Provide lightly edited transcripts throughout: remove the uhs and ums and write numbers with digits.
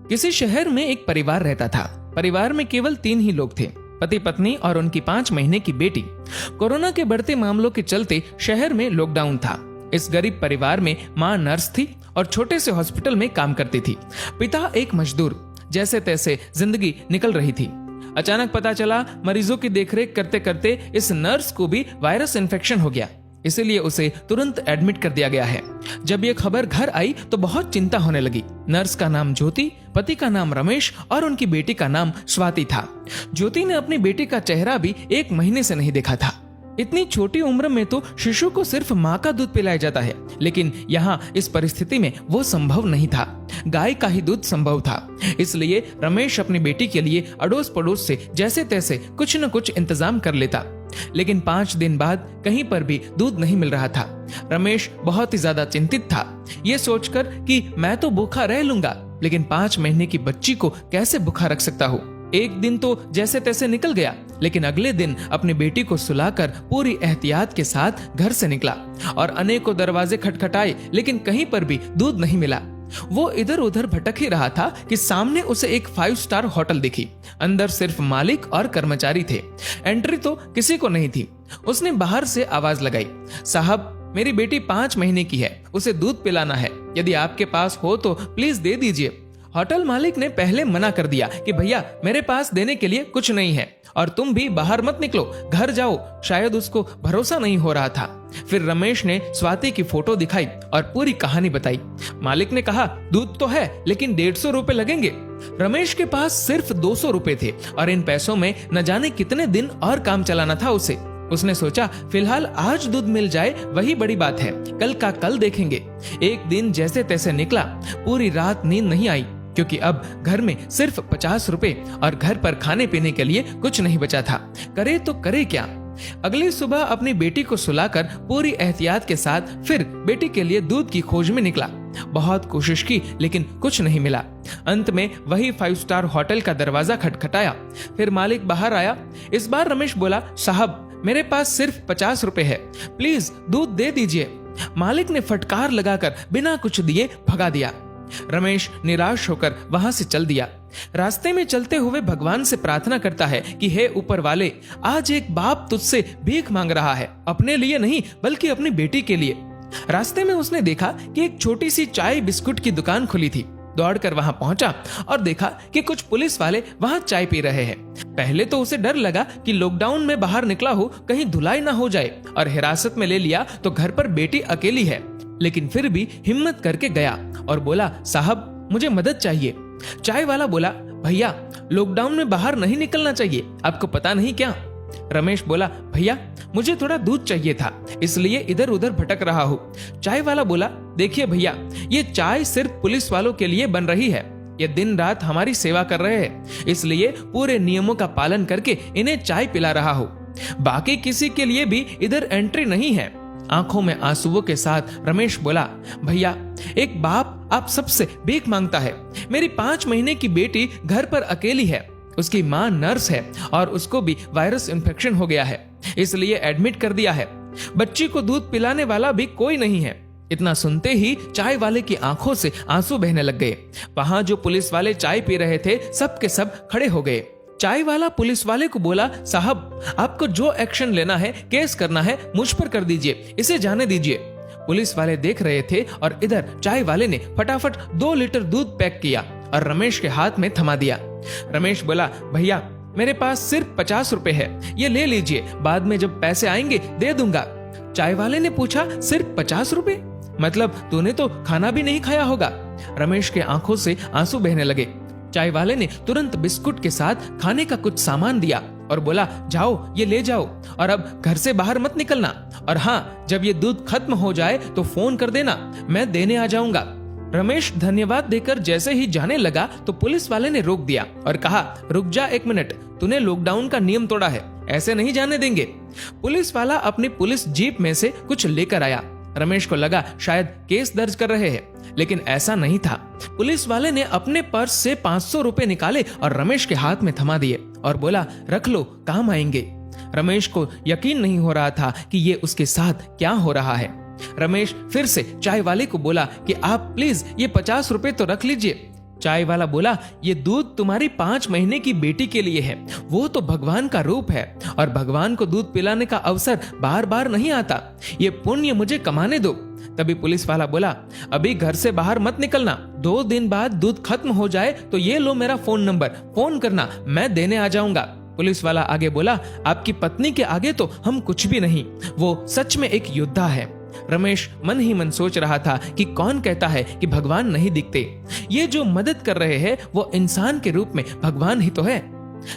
किसी शहर में एक परिवार रहता था। परिवार में केवल 3 ही लोग थे, पति पत्नी और उनकी 5 महीने की बेटी। कोरोना के बढ़ते मामलों के चलते शहर में लॉकडाउन था। इस गरीब परिवार में मां नर्स थी और छोटे से हॉस्पिटल में काम करती थी। पिता एक मजदूर। जैसे तैसे जिंदगी निकल रही थी। अचानक पता चला मरीजों की देखरेख करते करते इस नर्स को भी वायरस इन्फेक्शन हो गया, इसीलिए उसे तुरंत एडमिट कर दिया गया है। जब ये खबर घर आई तो बहुत चिंता होने लगी। नर्स का नाम ज्योति, पति का नाम रमेश और उनकी बेटी का नाम स्वाति था। ज्योति ने अपनी बेटी का चेहरा भी 1 महीने से नहीं देखा था। इतनी छोटी उम्र में तो शिशु को सिर्फ माँ का दूध पिलाया जाता है, लेकिन यहाँ इस परिस्थिति में वो संभव नहीं था। गाय का ही दूध संभव था। इसलिए रमेश अपनी बेटी के लिए अड़ोस पड़ोस से जैसे तैसे कुछ न कुछ इंतजाम कर लेता, लेकिन 5 दिन बाद कहीं पर भी दूध नहीं मिल रहा था। रमेश बहुत ही ज्यादा चिंतित था, ये सोचकर कि मैं तो भूखा रह लूंगा, लेकिन 5 महीने की बच्ची को कैसे भूखा रख सकता हूँ। एक दिन तो जैसे तैसे निकल गया, लेकिन अगले दिन अपनी बेटी को सुलाकर पूरी एहतियात के साथ घर से निकला और अनेकों दरवाजे खटखटाए, लेकिन कहीं पर भी दूध नहीं मिला। वो इधर उधर भटक ही रहा था कि सामने उसे एक 5 स्टार होटल दिखी। अंदर सिर्फ मालिक और कर्मचारी थे। एंट्री तो किसी को नहीं थी। उसने बाहर से आवाज लगाई, साहब मेरी बेटी 5 महीने की है, उसे दूध पिलाना है, यदि आपके पास हो तो प्लीज दे दीजिए। होटल मालिक ने पहले मना कर दिया कि भैया मेरे पास देने के लिए कुछ नहीं है और तुम भी बाहर मत निकलो, घर जाओ। शायद उसको भरोसा नहीं हो रहा था। फिर रमेश ने स्वाति की फोटो दिखाई और पूरी कहानी बताई। मालिक ने कहा दूध तो है, लेकिन 150 रुपए लगेंगे। रमेश के पास सिर्फ 200 रुपए थे और इन पैसों में न जाने कितने दिन और काम चलाना था उसे। उसने सोचा फिलहाल आज दूध मिल जाए वही बड़ी बात है, कल का कल देखेंगे। एक दिन जैसे तैसे निकला। पूरी रात नींद नहीं आई, क्योंकि अब घर में सिर्फ 50 रुपए और घर पर खाने पीने के लिए कुछ नहीं बचा था। करे तो करे क्या। अगली सुबह अपनी बेटी को सुलाकर पूरी एहतियात के साथ फिर बेटी के लिए दूध की खोज में निकला। बहुत कोशिश की, लेकिन कुछ नहीं मिला। अंत में वही 5 स्टार होटल का दरवाजा खटखटाया। फिर मालिक बाहर आया। इस बार रमेश बोला, साहब मेरे पास सिर्फ 50 रुपए है, प्लीज दूध दे दीजिए। मालिक ने फटकार लगाकर बिना कुछ दिए भगा दिया। रमेश निराश होकर वहां से चल दिया। रास्ते में चलते हुए भगवान से प्रार्थना करता है कि हे ऊपर वाले, आज एक बाप तुझसे भीख मांग रहा है, अपने लिए नहीं बल्कि अपनी बेटी के लिए। रास्ते में उसने देखा कि एक छोटी सी चाय बिस्कुट की दुकान खुली थी। दौड़कर वहां पहुंचा और देखा कि कुछ पुलिस वाले वहां चाय पी रहे हैं। पहले तो उसे डर लगा कि लॉकडाउन में बाहर निकला हो कहीं धुलाई ना हो जाए और हिरासत में ले लिया तो घर पर बेटी अकेली है, लेकिन फिर भी हिम्मत करके गया और बोला, साहब मुझे मदद चाहिए। चाय वाला बोला, भैया लॉकडाउन में बाहर नहीं निकलना चाहिए, आपको पता नहीं क्या। रमेश बोला, भैया मुझे थोड़ा दूध चाहिए था, इसलिए इधर उधर भटक रहा हूँ। चाय वाला बोला, देखिए भैया, ये चाय सिर्फ पुलिस वालों के लिए बन रही है, ये दिन रात हमारी सेवा कर रहे हैं, इसलिए पूरे नियमों का पालन करके इन्हें चाय पिला रहा हूँ। बाकी किसी के लिए भी इधर एंट्री नहीं है। आंखों में आंसुओं के साथ रमेश बोला, भैया एक बाप आप सबसे भीख मांगता है। मेरी 5 महीने की बेटी घर पर अकेली है, उसकी माँ नर्स है और उसको भी वायरस इन्फेक्शन हो गया है, इसलिए एडमिट कर दिया है। बच्ची को दूध पिलाने वाला भी कोई नहीं है। इतना सुनते ही चाय वाले की आंखों से आंसू बहने लग गए। वहां जो पुलिस वाले चाय पी रहे थे सब के सब खड़े हो गए। चाय वाला पुलिस वाले को बोला, साहब आपको जो एक्शन लेना है, केस करना है, मुझ पर कर दीजिए, इसे जाने दीजिए। पुलिस वाले देख रहे थे और इधर चाय वाले ने फटाफट 2 लीटर दूध पैक किया और रमेश के हाथ में थमा दिया। रमेश बोला, भैया मेरे पास सिर्फ 50 रुपए है, ये ले लीजिए, बाद में जब पैसे आएंगे दे दूंगा। चाय वाले ने पूछा, सिर्फ 50 रुपए? मतलब तूने तो खाना भी नहीं खाया होगा। रमेश के आंखों से आंसू बहने लगे। चाय वाले ने तुरंत बिस्कुट के साथ खाने का कुछ सामान दिया और बोला, जाओ ये ले जाओ और अब घर से बाहर मत निकलना, और हाँ जब ये दूध खत्म हो जाए तो फोन कर देना, मैं देने आ जाऊंगा। रमेश धन्यवाद देकर जैसे ही जाने लगा तो पुलिस वाले ने रोक दिया और कहा, रुक जा 1 मिनट, तूने लॉकडाउन का नियम तोड़ा है, ऐसे नहीं जाने देंगे। पुलिस वाला अपनी पुलिस जीप में से कुछ लेकर आया। रमेश को लगा शायद केस दर्ज कर रहे हैं, लेकिन ऐसा नहीं था। पुलिस वाले ने अपने पर्स से 500 रुपए निकाले और रमेश के हाथ में थमा दिए और बोला, रख लो, काम आएंगे। रमेश को यकीन नहीं हो रहा था कि ये उसके साथ क्या हो रहा है। रमेश फिर से चाय वाले को बोला कि आप प्लीज ये 50 रुपए तो रख लीजिए। चाय वाला बोला, ये दूध तुम्हारी 5 महीने की बेटी के लिए है। वो तो भगवान का रूप है और भगवान को दूध पिलाने का अवसर बार बार नहीं आता। ये पुण्य मुझे कमाने दो। तभी पुलिस वाला बोला, अभी घर से बाहर मत निकलना, 2 दिन बाद दूध खत्म हो जाए तो ये लो मेरा फोन नंबर, फोन करना, मैं देने आ जाऊंगा। पुलिस वाला आगे बोला, आपकी पत्नी के आगे तो हम कुछ भी नहीं, वो सच में एक योद्धा है। रमेश मन ही मन सोच रहा था कि कौन कहता है कि भगवान नहीं दिखते। ये जो मदद कर रहे हैं वो इंसान के रूप में भगवान ही तो है।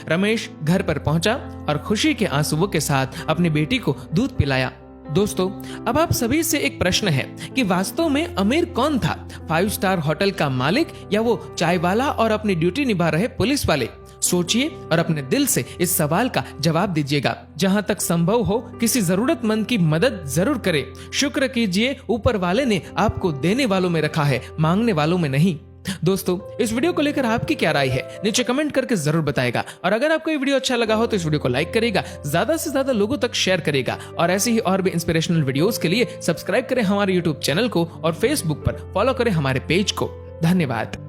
रमेश घर पर पहुंचा और खुशी के आंसुओं के साथ अपनी बेटी को दूध पिलाया। दोस्तों, अब आप सभी से एक प्रश्न है कि वास्तव में अमीर कौन था, 5 स्टार होटल का मालिक या वो चाय वाला और अपनी ड्यूटी निभा रहे पुलिस वाले? सोचिए और अपने दिल से इस सवाल का जवाब दीजिएगा। जहां तक संभव हो किसी जरूरतमंद की मदद जरूर करें। शुक्र कीजिए, ऊपर वाले ने आपको देने वालों में रखा है, मांगने वालों में नहीं। दोस्तों, इस वीडियो को लेकर आपकी क्या राय है नीचे कमेंट करके जरूर बताएगा। और अगर आपको ये वीडियो अच्छा लगा हो तो इस वीडियो को लाइक करेगा, ज्यादा से ज्यादा लोगों तक शेयर करेगा और ऐसे ही और भी इंस्पिरेशनल वीडियोस के लिए सब्सक्राइब करें हमारे यूट्यूब चैनल को और फेसबुक पर फॉलो करें हमारे पेज को। धन्यवाद।